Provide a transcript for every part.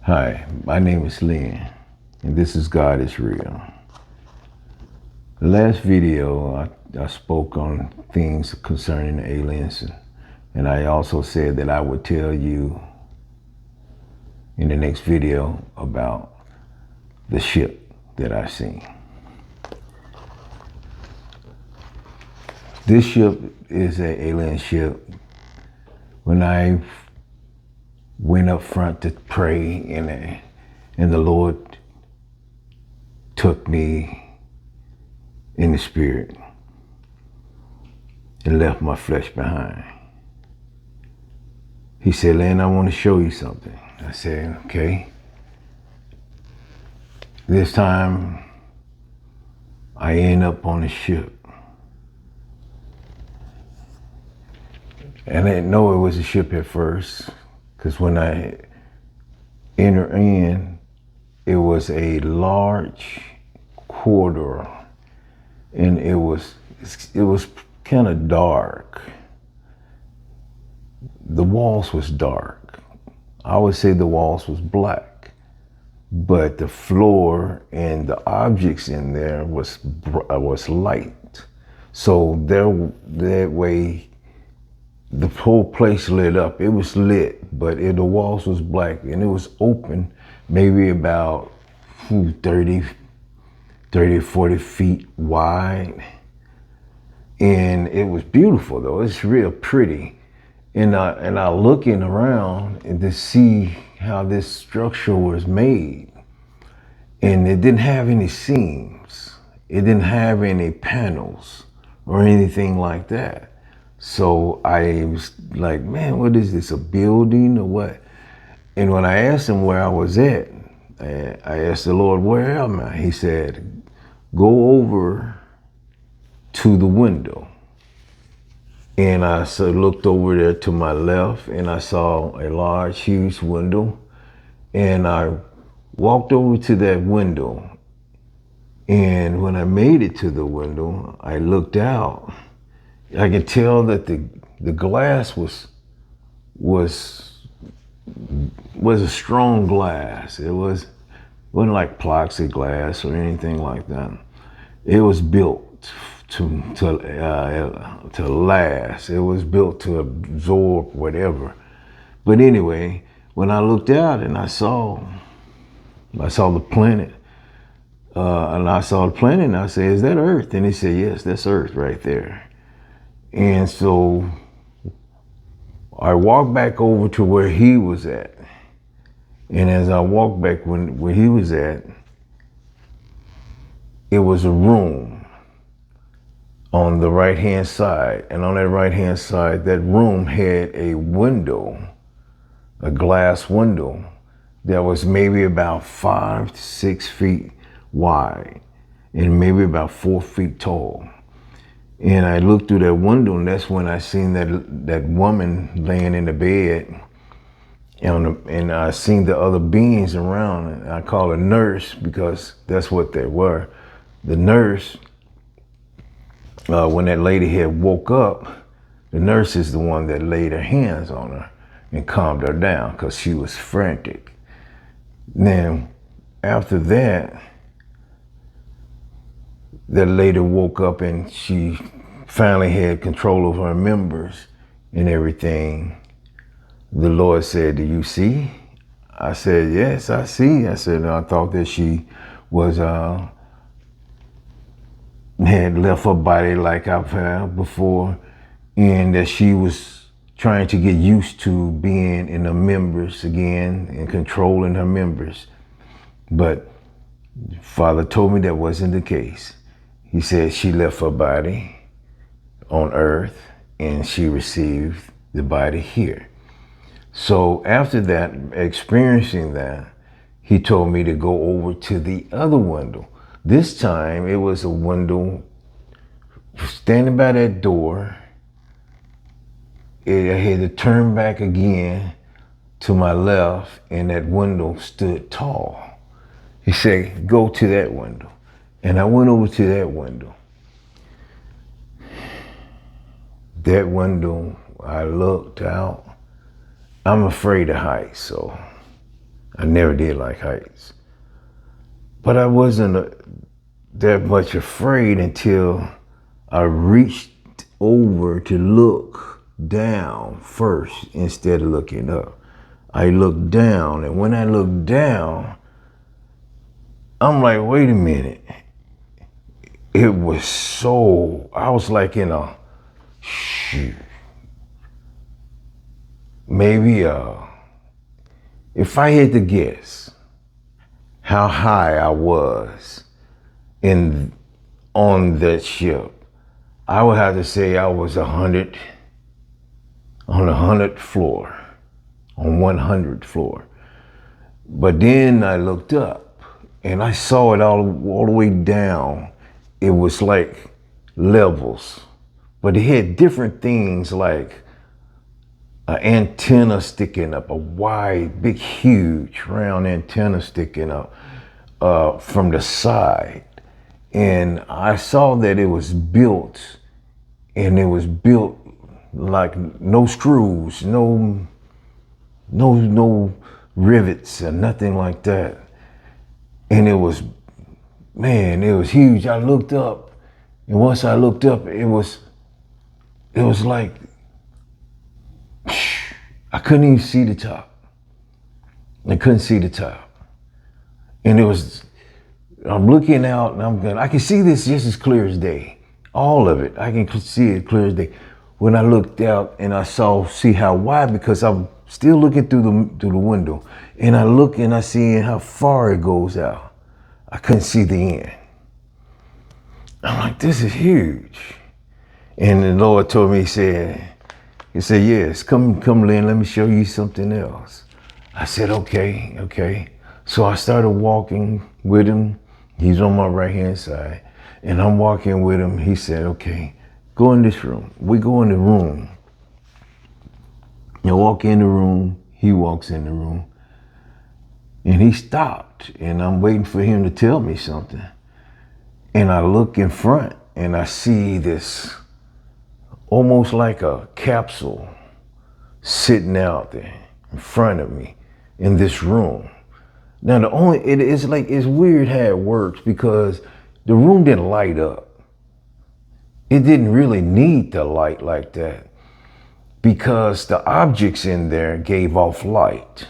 Hi, my name is Lynn, and this is God is Real. The last video, I spoke on things concerning the aliens, and I also said that I would tell you in the next video about the ship that I seen. This ship is an alien ship. When I went up front to pray, and the Lord took me in the spirit and left my flesh behind. He said, Lynn, I want to show you something. I said, okay. This time, I end up on the ship. And I didn't know it was a ship at first, because when I entered in, it was a large corridor, and it was kind of dark. The walls was dark. I would say the walls was black, but the floor and the objects in there was light. So that way, the whole place lit up. It was lit, but the walls was black, and it was open, maybe about 30, 40 feet wide. And it was beautiful though. It's real pretty. And I looking around and to see how this structure was made. And it didn't have any seams. It didn't have any panels or anything like that. So I was like, man, what is this, a building or what? And when I asked him where I was at, I asked the Lord, where am I? He said, go over to the window. And I looked over there to my left, and I saw a large, huge window. And I walked over to that window. And when I made it to the window, I looked out. I could tell that the glass was a strong glass. It wasn't like plexiglass or anything like that. It was built to last. It was built to absorb whatever. But anyway, when I looked out and I saw the planet, and I saw the planet, and I said, "Is that Earth?" And he said, "Yes, that's Earth right there." And so I walked back over to where he was at. And as I walked back where he was at, it was a room on the right-hand side. And on that right-hand side, that room had a window, a glass window that was maybe about 5 to 6 feet wide and maybe about 4 feet tall. And I looked through that window, and that's when I seen that woman laying in the bed, and I seen the other beings around. And I call her nurse because that's what they were. The nurse, when that lady had woke up, the nurse is the one that laid her hands on her and calmed her down because she was frantic. Then after that, that lady woke up and she finally had control of her members and everything. The Lord said, "Do you see?" I said, "Yes, I see." I said, "I thought that she was had left her body like I've had before, and that she was trying to get used to being in her members again and controlling her members." But Father told me that wasn't the case. He said she left her body on earth and she received the body here. So after that, experiencing that, he told me to go over to the other window. This time it was a window standing by that door. I had to turn back again to my left, and that window stood tall. He said, go to that window. And I went over to that window. That window, I looked out. I'm afraid of heights, so I never did like heights. But I wasn't that much afraid until I reached over to look down first instead of looking up. I looked down, and when I looked down, I'm like, wait a minute. It was so, I was like in a, shoot, maybe if I had to guess how high I was on that ship, I would have to say I was on the 100th floor, on 100th floor. But then I looked up and I saw it all the way down. It was like levels, but it had different things like an antenna sticking up, a wide, big, huge, round antenna sticking up from the side. And I saw that it was built, and it was built like no screws, no rivets or nothing like that. And it was, man, it was huge. I looked up, and once I looked up, it was like, I couldn't even see the top. I couldn't see the top. And it was, I'm looking out and I can see this just as clear as day. All of it, I can see it clear as day. When I looked out and I see how wide, because I'm still looking through the window, and I look and I see how far it goes out. I couldn't see the end. I'm like, this is huge. And the Lord told me, He said, yes, come, Lynn, let me show you something else. I said, okay. So I started walking with him. He's on my right-hand side. And I'm walking with him. He said, okay, go in this room. We go in the room. I walk in the room. He walks in the room. And he stopped. And I'm waiting for him to tell me something. And I look in front and I see this almost like a capsule sitting out there in front of me in this room. Now it's weird how it works, because the room didn't light up. It didn't really need the light like that, because the objects in there gave off light.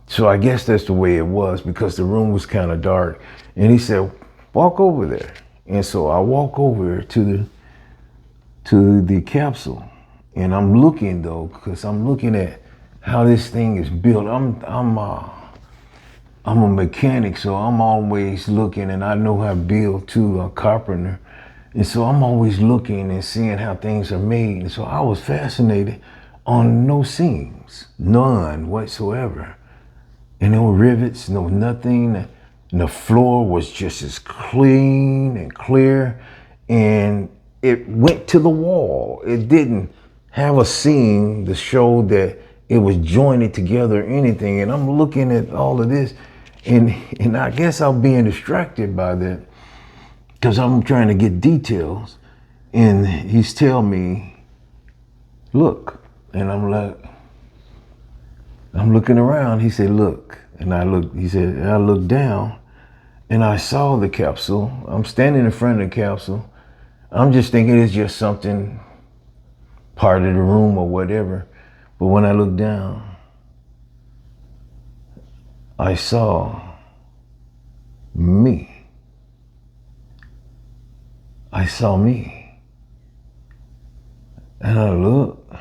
So I guess that's the way it was, because the room was kind of dark. And he said, walk over there. And so I walk over to the capsule, and I'm looking though, because I'm looking at how this thing is built. I'm a mechanic, so I'm always looking, and I know how to build too, a carpenter. And so I'm always looking and seeing how things are made. And so I was fascinated on no seams, none whatsoever. And no rivets, no nothing. And the floor was just as clean and clear. And it went to the wall. It didn't have a seam to show that it was jointed together or anything. And I'm looking at all of this, and I guess I'm being distracted by that, because I'm trying to get details. And he's telling me, look. And I'm like, I'm looking around. He said, look. And I looked, he said, and I looked down, and I saw the capsule. I'm standing in front of the capsule. I'm just thinking it's just something, part of the room or whatever. But when I looked down, I saw me. I saw me. And I looked.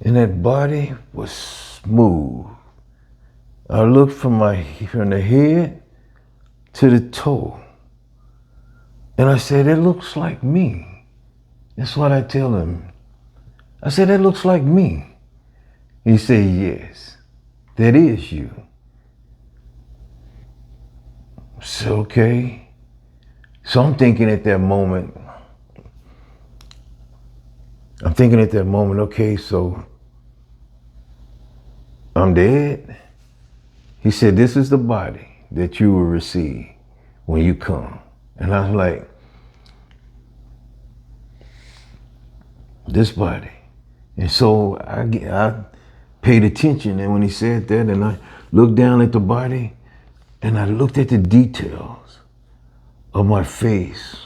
And that body was smooth. I looked from the head to the toe. And I said, it looks like me. That's what I tell him. I said, that looks like me. He said, yes, that is you. So, okay. So I'm thinking at that moment, okay, so I'm dead. He said, this is the body that you will receive when you come. And I was like, this body And so I paid attention, and when he said that, and I looked down at the body, and I looked at the details of my face.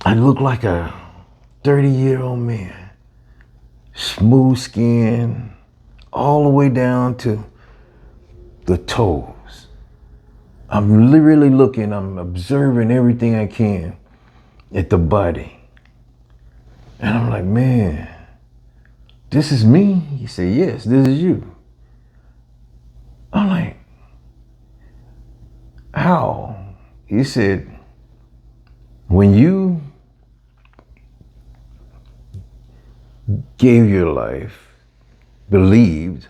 I looked like a 30-year-old man, smooth skin, all the way down to the toes. I'm really looking, I'm observing everything I can at the body. And I'm like, man, this is me? He said, yes, this is you. I'm like, how? He said, when you gave your life, believed,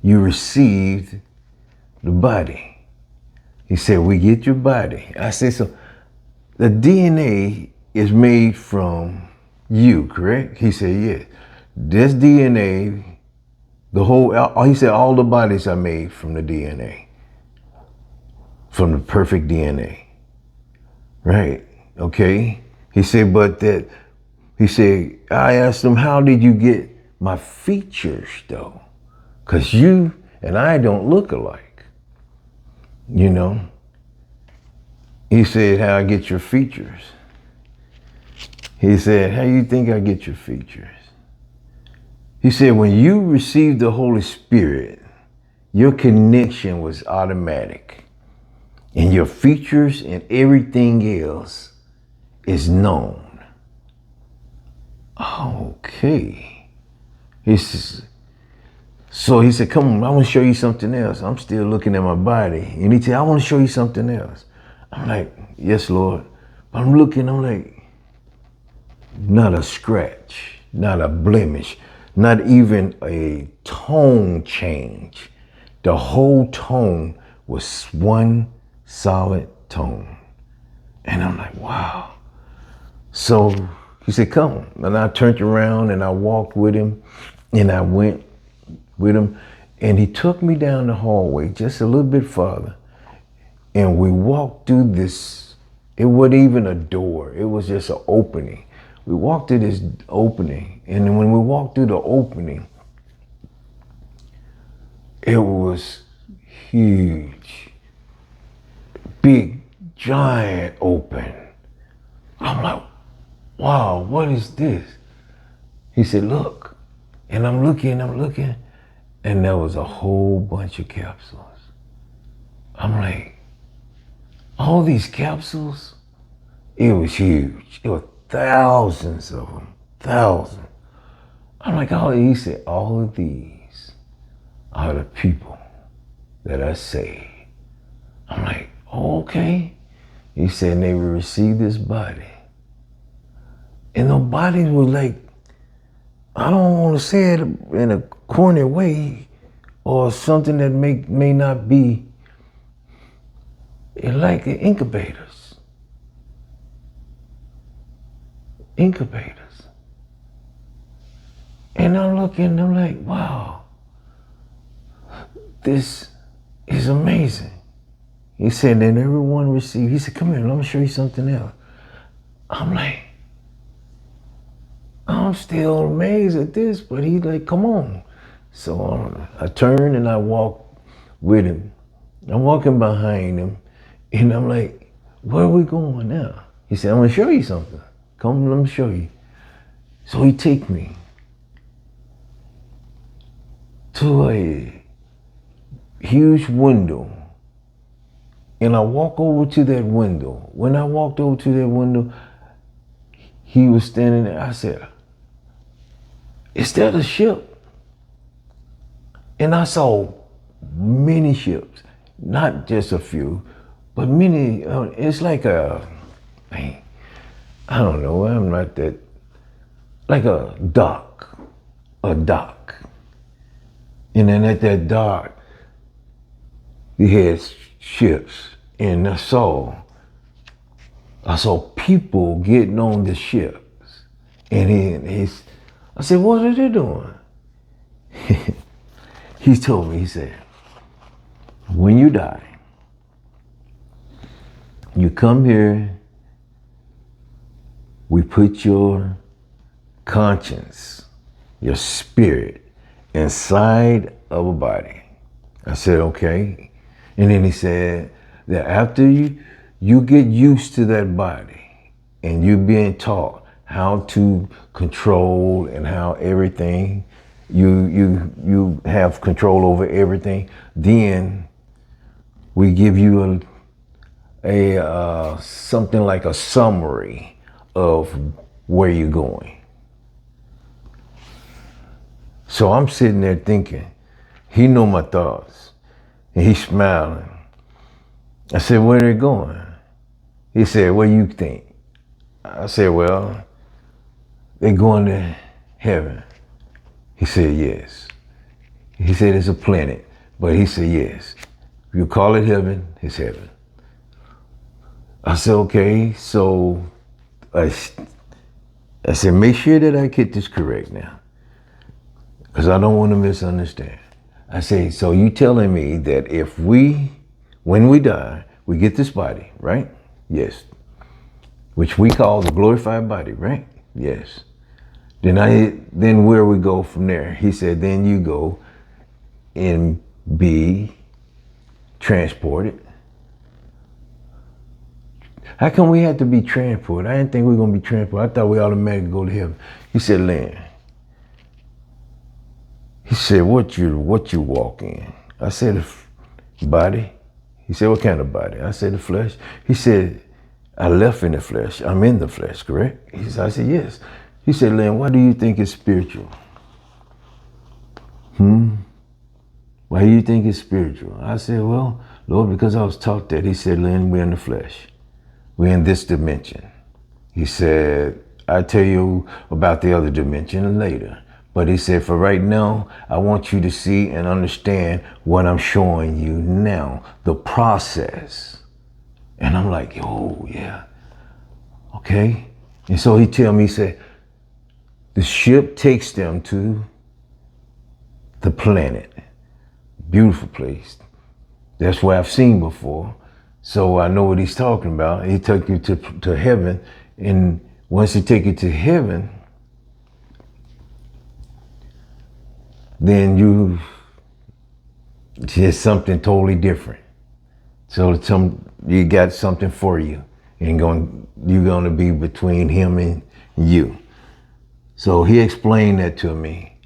you received the body. He said, we get your body. I said, so the DNA is made from you, correct? He said, yes. This DNA, he said, all the bodies are made from the DNA, from the perfect DNA, right? Okay. He said, I asked him, how did you get my features though? Because you and I don't look alike, you know? He said, how I get your features? He said, how you think I get your features? He said, when you received the Holy Spirit, your connection was automatic. And your features and everything else is known. Okay. So he said, come on, I want to show you something else. I'm still looking at my body. And he said, I want to show you something else. I'm like, yes, Lord. But I'm looking, I'm like, not a scratch, not a blemish, not even a tone change. The whole tone was one solid tone. And I'm like, wow. So he said, come. And I turned around and I walked with him and I went with him. And he took me down the hallway just a little bit farther. And we walked through this, it wasn't even a door. It was just an opening. We walked through this opening. And then when we walked through the opening, it was huge, big, giant open. I'm like, wow, what is this? He said, look. And I'm looking, and there was a whole bunch of capsules. I'm like, all these capsules? It was huge. It was thousands of them, thousands. I'm like, oh, he said, all of these are the people that are saved. I'm like, oh, okay. He said, they will receive this body. And the bodies were like, I don't want to say it in a corny way or something that may not be like the incubators. And I'm looking, I'm like, wow, this is amazing. He said, and everyone received, he said, come here, let me show you something else. I'm like, I'm still amazed at this, but he's like, come on. So I turned and I walked with him. I'm walking behind him and I'm like, where are we going now? He said, I'm gonna show you something. Come, let me show you. So he take me to a huge window and I walk over to that window. When I walked over to that window, he was standing there. I said, is that a ship? And I saw many ships, not just a few, but many. It's like I don't know, I'm not that, like a dock. And then at that dock, you had ships, and I saw people getting on the ships. And I said, what are they doing? He told me, he said, when you die, you come here, we put your conscience, your spirit inside of a body. I said, okay. And then he said that after you get used to that body and you being taught how to control and how everything, you have control over everything, then we give you a something like a summary of where you're going. So I'm sitting there thinking, he know my thoughts, and he's smiling. I said, where are they going? He said, what do you think? I said, well, they're going to heaven. He said, yes. He said, it's a planet, but he said, yes. If you call it heaven, it's heaven. I said, okay, so I said, make sure that I get this correct now, because I don't want to misunderstand. I say, so you telling me that when we die, we get this body, right? Yes. Which we call the glorified body, right? Yes. Then where we go from there? He said, then you go and be transported. How come we had to be transported? I didn't think we were going to be transported. I thought we automatically go to heaven. He said, Lynn. He said, what you walk in? I said, body. He said, what kind of body? I said, the flesh. He said, I left in the flesh. I'm in the flesh, correct? I said, yes. He said, Lynn, why do you think it's spiritual? Why do you think it's spiritual? I said, well, Lord, because I was taught that. He said, Lynn, we're in the flesh. We're in this dimension. He said, I'll tell you about the other dimension later. But he said, for right now, I want you to see and understand what I'm showing you now, the process. And I'm like, oh, yeah, okay. And so he tell me, he said, the ship takes them to the planet. Beautiful place. That's where I've seen before. So I know what he's talking about. He took you to heaven. And once he take you to heaven, then it's something totally different. So you got something for you. You're going to be between him and you. So he explained that to me.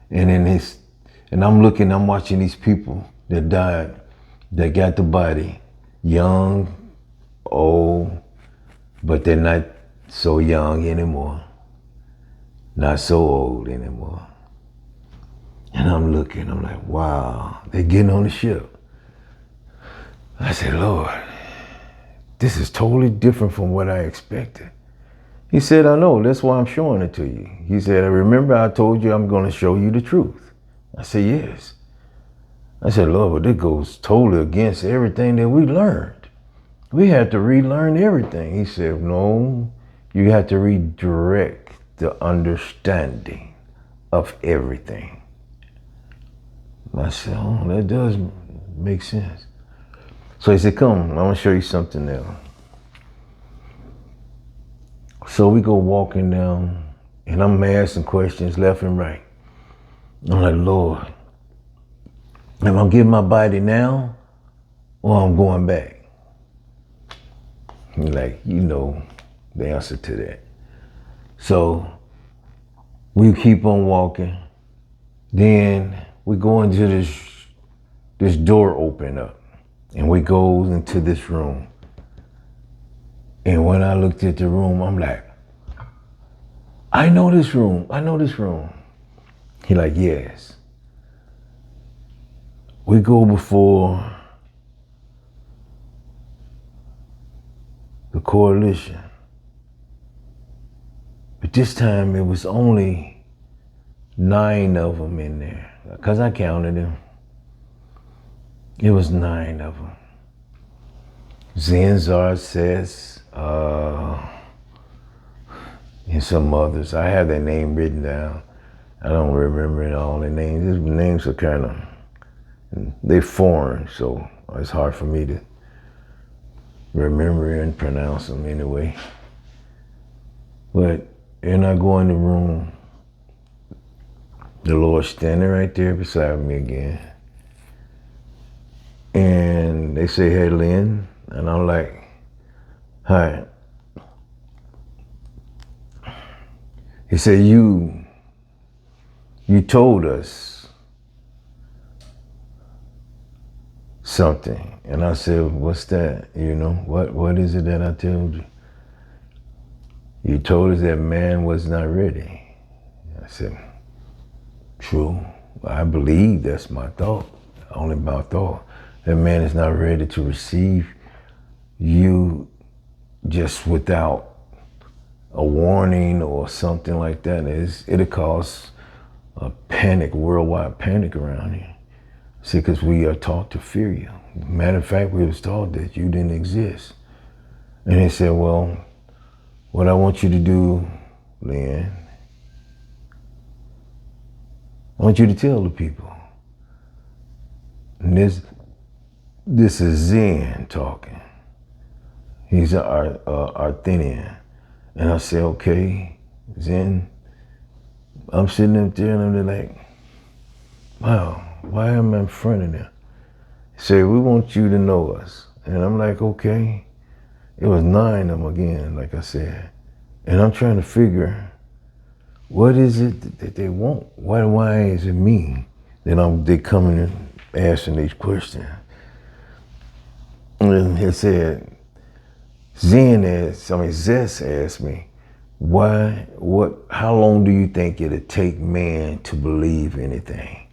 And I'm watching these people that died, that got the body, young, old, but they're not so young anymore, not so old anymore. And I'm looking, I'm like, wow, they're getting on the ship. I said, Lord, this is totally different from what I expected. He said, I know, that's why I'm showing it to you. He said, remember I told you I'm going to show you the truth. I said, yes. I said, Lord, but this goes totally against everything that we learned. We had to relearn everything. He said, no, you have to redirect the understanding of everything. I said, oh, that does make sense. So he said, come, I'm going to show you something else. So we go walking down, and I'm asking questions left and right. I'm like, Lord, am I giving my body now, or I'm going back? He's like, you know the answer to that. So we keep on walking. Then we go into this door open up, and we go into this room. And when I looked at the room, I'm like, I know this room. I know this room. He like, yes. We go before the coalition. But this time it was only 9 of them in there, because I counted them. It was 9 of them. Zenzar says, and some others. I have their name written down. I don't remember all their names. These names are kind of, they're foreign, so it's hard for me to remember and pronounce them anyway. But then I go in the room, The Lord standing right there beside me again. And they say, hey, Lynn. And I'm like, hi. He said, you told us something. And I said, what's that? You know, what is it that I told you? You told us that man was not ready. I said, true. I believe that's my thought, only my thought. That man is not ready to receive you just without a warning or something like that. It'll cause a panic, worldwide panic around here. See, because we are taught to fear you. Matter of fact, we was taught that you didn't exist. And he said, well, what I want you to do, Lynn, I want you to tell the people. And this is Zen talking. He's our Arthenian. And I say, okay, Zen. I'm sitting up there and I'm like, wow, why am I in front of them? He said, we want you to know us. And I'm like, okay. It was 9 of them again, like I said. And I'm trying to figure, what is it that they want? Why is it me that they coming and asking these questions? And he said, Zess asked me, how long do you think it'll take man to believe anything?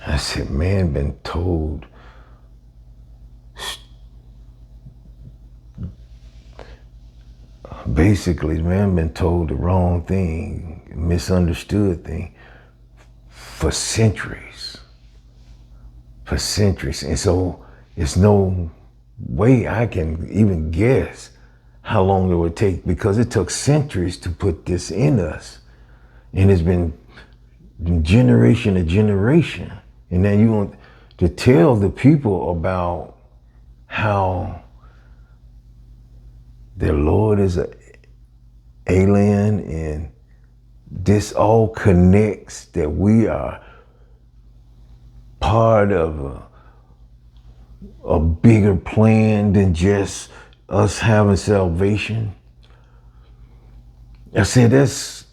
I said, man been told basically, man been told the wrong thing, misunderstood thing for centuries. For centuries. And so it's no way I can even guess how long it would take, because it took centuries to put this in us. And it's been generation to generation. And then you want to tell the people about how their Lord is an alien, and this all connects, that we are part of a bigger plan than just us having salvation. I said, that's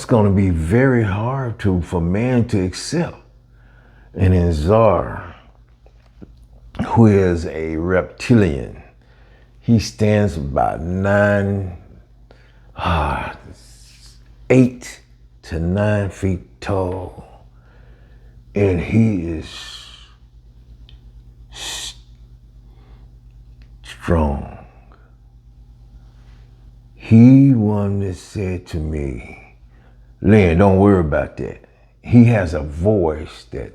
going to be very hard for man to accept. And then Zar, who is a reptilian, he stands about 8 to 9 feet tall. And he is strong. He one that said to me, Lynn, don't worry about that. He has a voice that,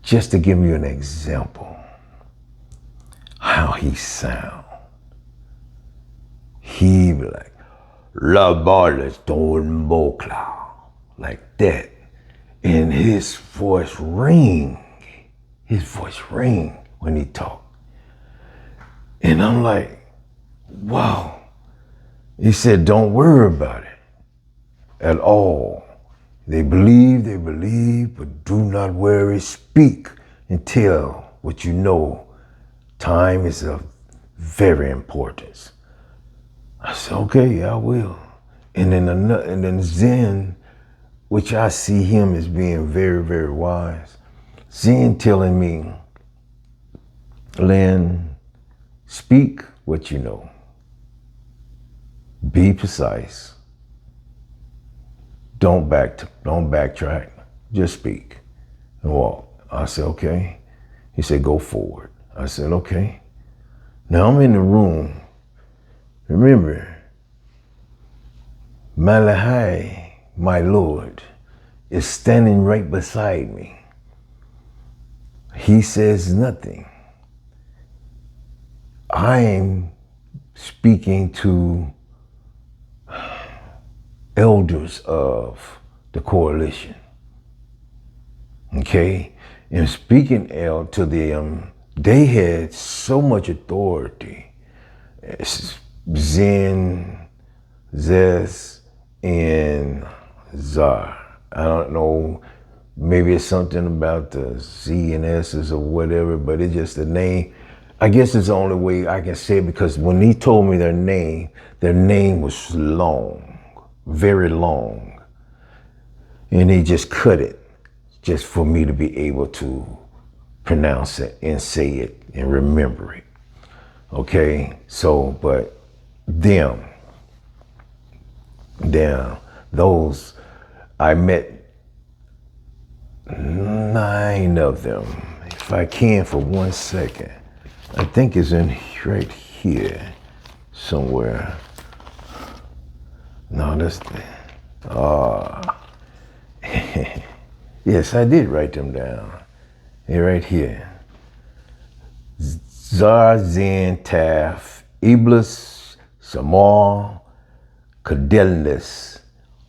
just to give you an example, how he sound. He be like, La Barles Don Bocla, like that. And his voice ring when he talk. And I'm like, wow. He said, don't worry about it at all. They believe, but do not worry. Speak and tell what you know. Time is of very importance. I said, okay, I will. And then Zen, which I see him as being very, very wise. Zen telling me, Lynn, speak what you know. Be precise. Don't backtrack. Just speak and walk. I said, okay. He said, go forward. I said, okay. Now I'm in the room. Remember, Malachi, my Lord, is standing right beside me. He says nothing. I am speaking to elders of the coalition. Okay? And speaking to them, they had so much authority. Zen, Zess, and Zar. I don't know, maybe it's something about the Z and S's or whatever, but it's just the name. I guess it's the only way I can say it, because when he told me their name was long, very long. And he just cut it just for me to be able to pronounce it and say it and remember it. Okay, so, but those, I met 9 of them. If I can for 1 second. I think it's in right here somewhere. No, that's yes, I did write them down. They're right here. Zar, Zen, Taf, Iblis, Samal, Cadelinus,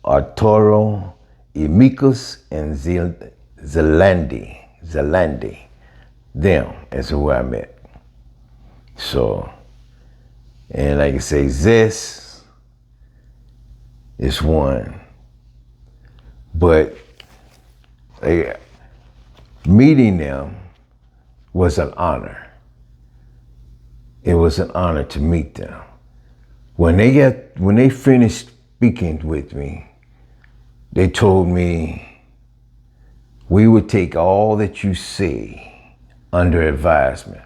Arturo, Emicus, and Zelandi. Them is who I met. So, and like I say, Zest is one. But meeting them was an honor. It was an honor to meet them. When they finished speaking with me, they told me, we would take all that you say under advisement.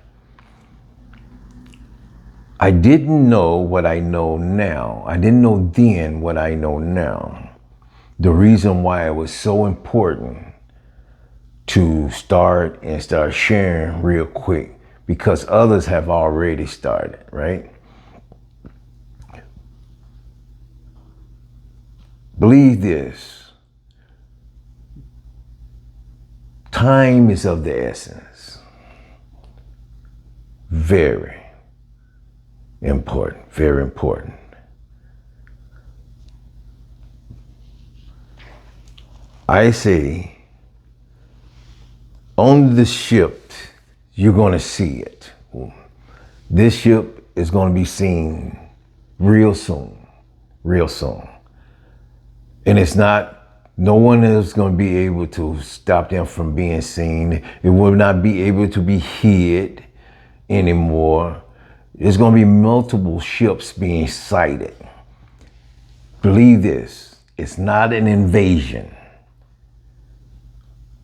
I didn't know what I know now. I didn't know then what I know now. The reason why it was so important to start sharing real quick, because others have already started, right? Believe this. Time is of the essence. Very important, very important. I say, on the ship, you're going to see it. This ship is going to be seen real soon, real soon. And it's not, no one is going to be able to stop them from being seen. It will not be able to be hid anymore. There's going to be multiple ships being sighted. Believe this, it's not an invasion.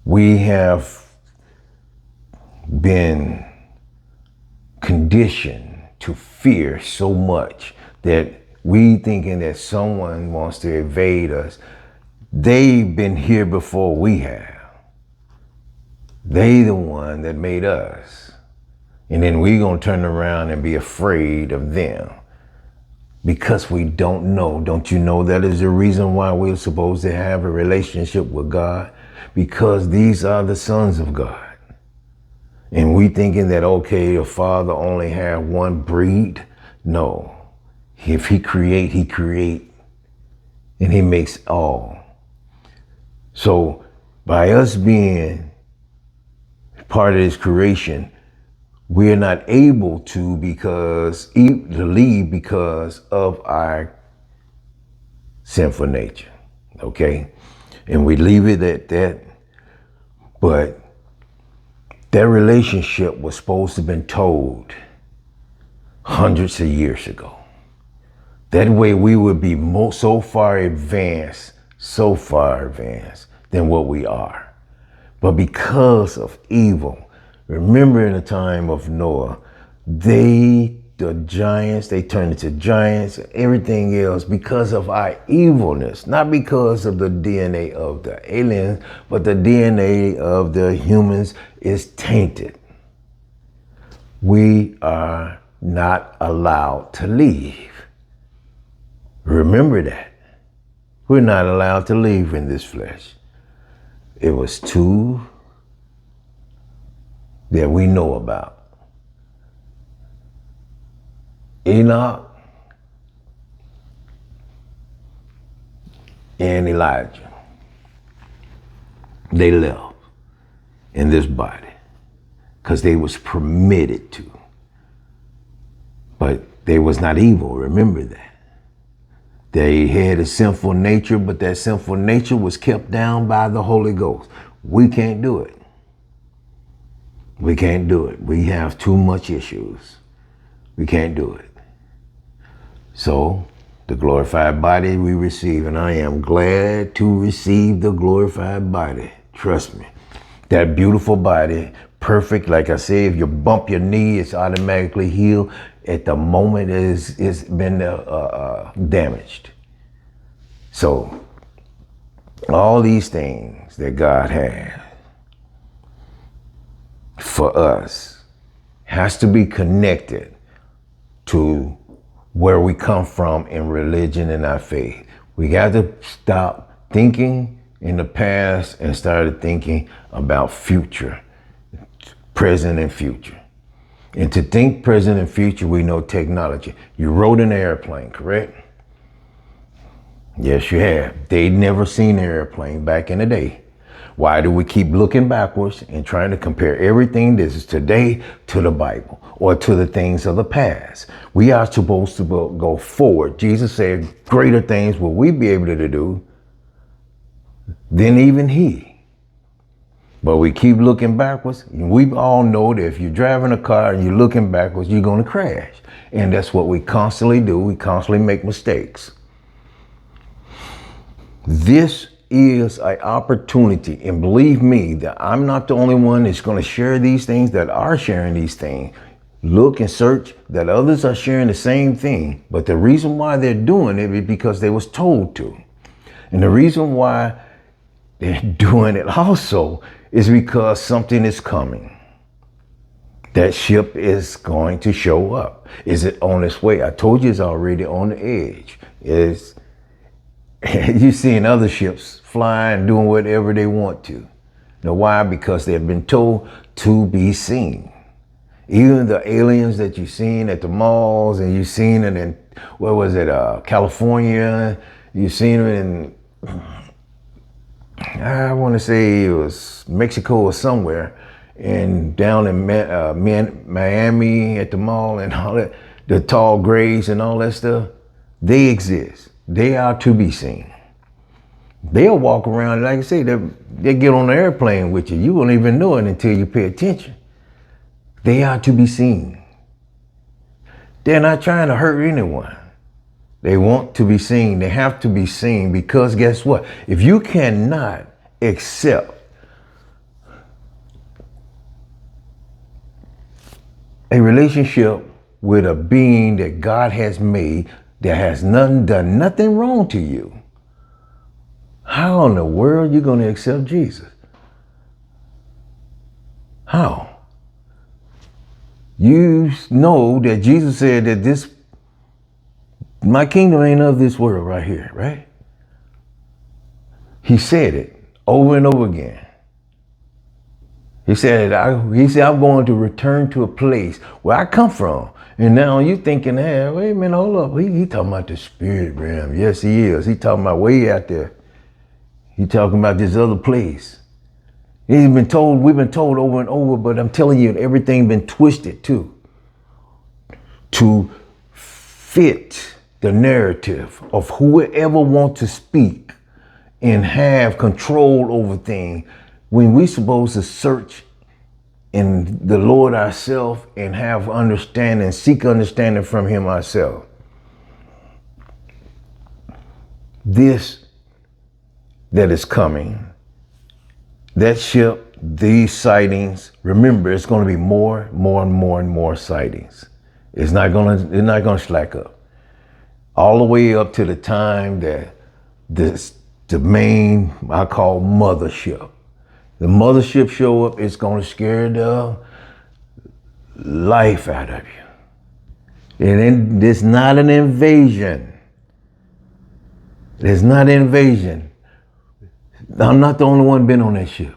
We have been conditioned to fear so much that we thinking that someone wants to invade us. They've been here before we have. They the one that made us. And then we gonna turn around and be afraid of them because we don't know. Don't you know that is the reason why we're supposed to have a relationship with God? Because these are the sons of God. And we thinking that, okay, the Father only had one breed. No. If he create, and he makes all. So by us being part of his creation, we're not able to leave because of our sinful nature, okay? And we leave it at that. But that relationship was supposed to have been told hundreds of years ago. That way we would be so far advanced than what we are. But because of evil, remember in the time of Noah, the giants, they turned into giants, everything else because of our evilness, not because of the DNA of the aliens, but the DNA of the humans is tainted. We are not allowed to leave. Remember that. We're not allowed to leave in this flesh. It was 2 that we know about. Enoch and Elijah. They left in this body because they was permitted to. But they was not evil, remember that. They had a sinful nature, but that sinful nature was kept down by the Holy Ghost. We can't do it. We can't do it. We have too much issues. We can't do it. So the glorified body we receive, and I am glad to receive the glorified body. Trust me. That beautiful body, perfect. Like I say, if you bump your knee, it's automatically healed at the moment it's been damaged. So all these things that God has for us has to be connected to where we come from in religion and our faith. We got to stop thinking in the past and start thinking about future, present and future. And to think present and future, we know technology. You rode an airplane, correct? Yes, you have. They'd never seen an airplane back in the day. Why do we keep looking backwards and trying to compare everything that is today to the Bible or to the things of the past? We are supposed to go forward. Jesus said, greater things will we be able to do than even he. But we keep looking backwards. We all know that if you're driving a car and you're looking backwards, you're going to crash. And that's what we constantly do. We constantly make mistakes. This is an opportunity, and believe me that I'm not the only one that's going to share these things, that are sharing these things. Look and search that others are sharing the same thing, but the reason why they're doing it is because they was told to. And the reason why they're doing it also is because something is coming. That ship is going to show up. Is it on its way? I told you it's already on the edge. You're seeing other ships flying, doing whatever they want to. Now, why? Because they've been told to be seen. Even the aliens that you've seen at the malls, and you've seen it in, where was it, California, you've seen it in, I want to say it was Mexico or somewhere, and down in Miami at the mall and all that, the tall grays and all that stuff, they exist. They are to be seen. They'll walk around, like I say, they get on the airplane with you. You won't even know it until you pay attention. They are to be seen. They're not trying to hurt anyone. They want to be seen. They have to be seen, because guess what? If you cannot accept a relationship with a being that God has made that has done nothing wrong to you, how in the world are you going to accept Jesus? How? You know that Jesus said that my kingdom ain't of this world right here, right? He said it over and over again. He said, I'm going to return to a place where I come from. And now you thinking, hey, wait a minute, hold up. He talking about the spirit realm. Yes, he is. He talking about way out there. He talking about this other place. We've been told over and over, but I'm telling you, everything been twisted too, to fit the narrative of whoever wants to speak and have control over things, when we supposed to search in the Lord ourselves and have understanding, seek understanding from him ourselves. This that is coming, that ship, these sightings, remember, it's going to be more and more sightings. It's not going to slack up. All the way up to the time that the main, I call mothership. The mothership show up, it's going to scare the life out of you. And it's not an invasion. It's not an invasion. I'm not the only one been on that ship.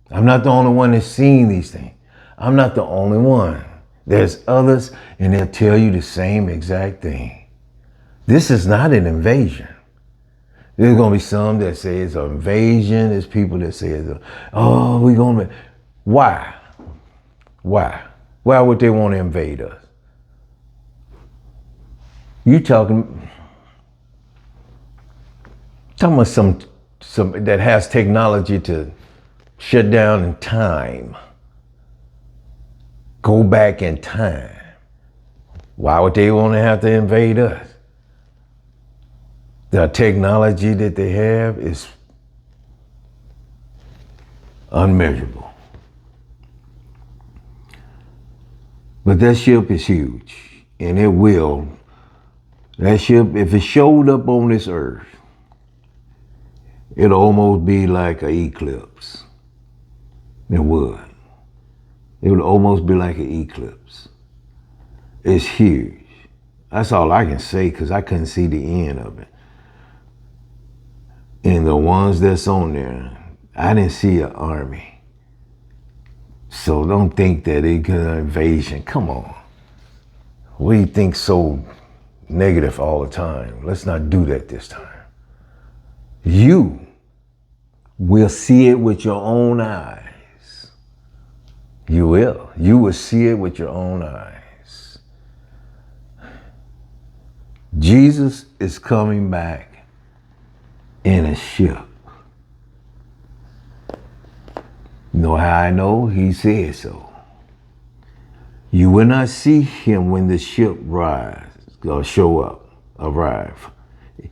I'm not the only one that's seen these things. I'm not the only one. There's others, and they'll tell you the same exact thing. This is not an invasion. There's going to be some that say it's an invasion. There's people that say, oh, we're going to. Why? Why? Why would they want to invade us? You talking. Talking about some that has technology to shut down in time, go back in time. Why would they want to have to invade us? The technology that they have is unmeasurable. But that ship is huge, and it will. That ship, if it showed up on this earth, it'll almost be like an eclipse. It would. It would almost be like an eclipse. It's huge. That's all I can say because I couldn't see the end of it. And the ones that's on there, I didn't see an army. So don't think that it got an invasion. Come on. We think so negative all the time. Let's not do that this time. You will see it with your own eyes. You will. You will see it with your own eyes. Jesus is coming back in a ship. You know how I know? He said so. You will not see him when the ship arrive.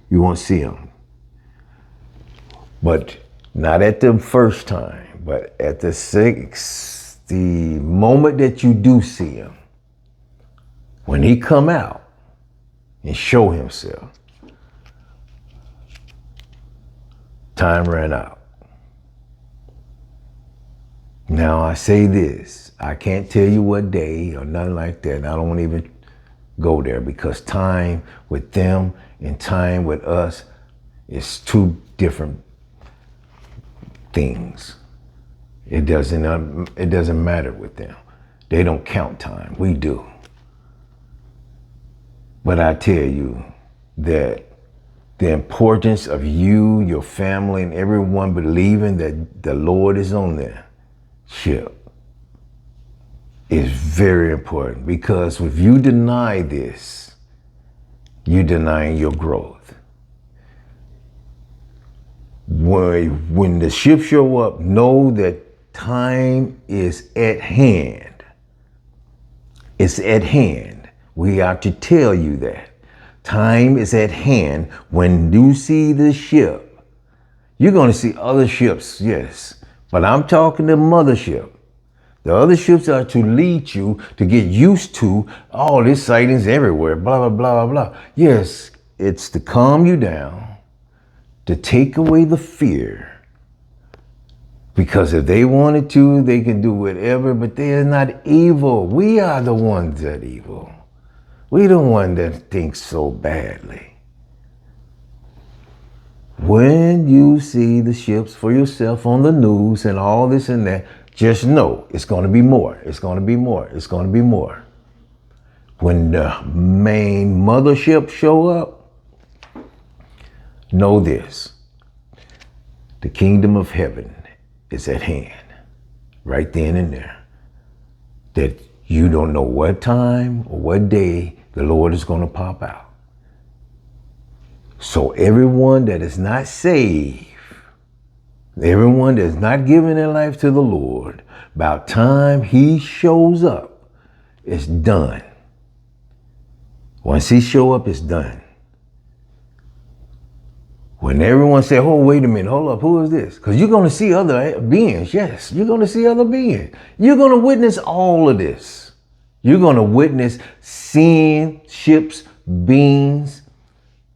You won't see him. But not at the first time, but at the moment that you do see him, when he come out and show himself, time ran out. Now I say this, I can't tell you what day or nothing like that, and I don't even go there because time with them and time with us is two different things. It doesn't matter with them. They don't count time. We do. But I tell you that the importance of you, your family, and everyone believing that the Lord is on their ship is very important, because if you deny this, you're denying your growth. When the ship show up, know that time is at hand. It's at hand. We are to tell you that. Time is at hand. When you see the ship, you're going to see other ships, yes. But I'm talking the mothership. The other ships are to lead you to get used to all these sightings everywhere, blah, blah, blah, blah, blah. Yes, it's to calm you down, to take away the fear. Because if they wanted to, they can do whatever, but they are not evil. We are the ones that are evil. We the one that thinks so badly. When you see the ships for yourself on the news and all this and that, just know it's going to be more. It's going to be more. It's going to be more. When the main mothership show up, know this. The kingdom of heaven is at hand, right then and there. That you don't know what time or what day the Lord is going to pop out. So everyone that is not saved, everyone that's not giving their life to the Lord, about time he shows up, it's done. Once he show up, it's done. When everyone say, oh, wait a minute, hold up, who is this? Because you're going to see other beings. Yes, you're going to see other beings. You're going to witness all of this. You're going to witness seeing ships, beings.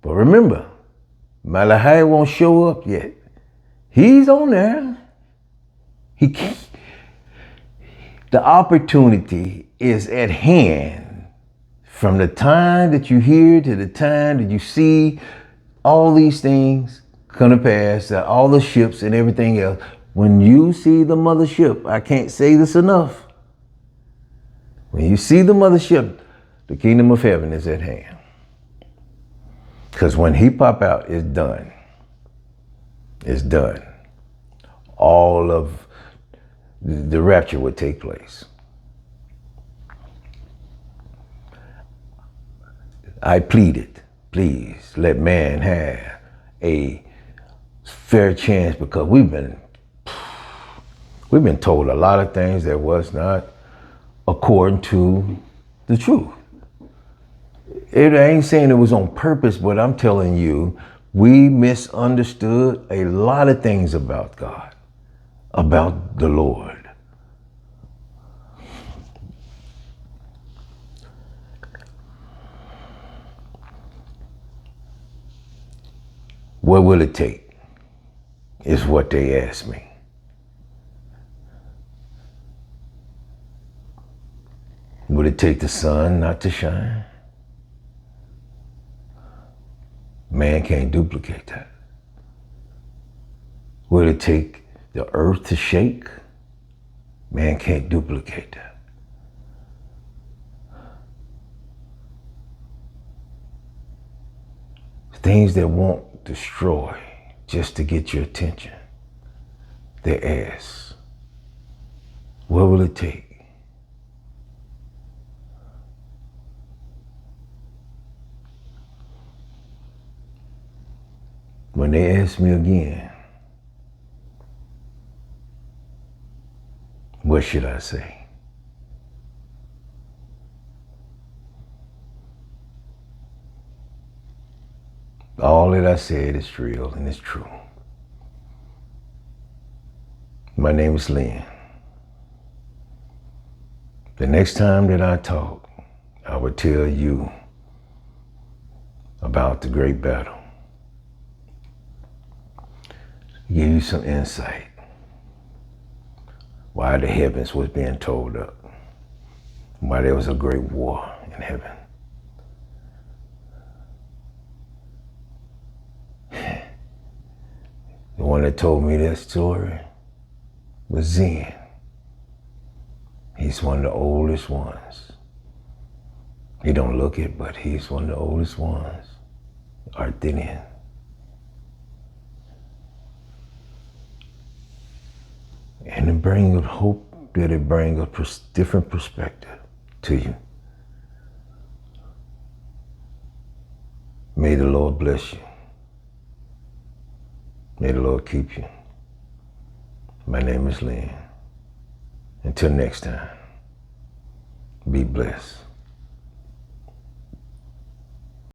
But remember, Malachi won't show up yet. He's on there. He can't. The opportunity is at hand. From the time that you hear to the time that you see all these things come to pass, that all the ships and everything else, when you see the mothership, I can't say this enough. When you see the mothership, the kingdom of heaven is at hand. Because when he pop out, it's done. It's done. All of the rapture would take place. I pleaded, please let man have a fair chance, because we've been told a lot of things that was not according to the truth. I ain't saying it was on purpose, but I'm telling you, we misunderstood a lot of things about God, about the Lord. What will it take? Is what they asked me. Would it take the sun not to shine? Man can't duplicate that. Would it take the earth to shake? Man can't duplicate that. Things that won't destroy just to get your attention. They ask, what will it take? When they ask me again, what should I say? All that I said is real and it's true. My name is Lynn. The next time that I talk, I will tell you about the great battle. Give you some insight why the heavens was being told up, why there was a great war in heaven. The one that told me that story was Zen. He's one of the oldest ones. He don't look it, but he's one of the oldest ones. Arthurian. And it brings hope, that it brings a different perspective to you. May the Lord bless you. May the Lord keep you. My name is Lynn. Until next time, be blessed.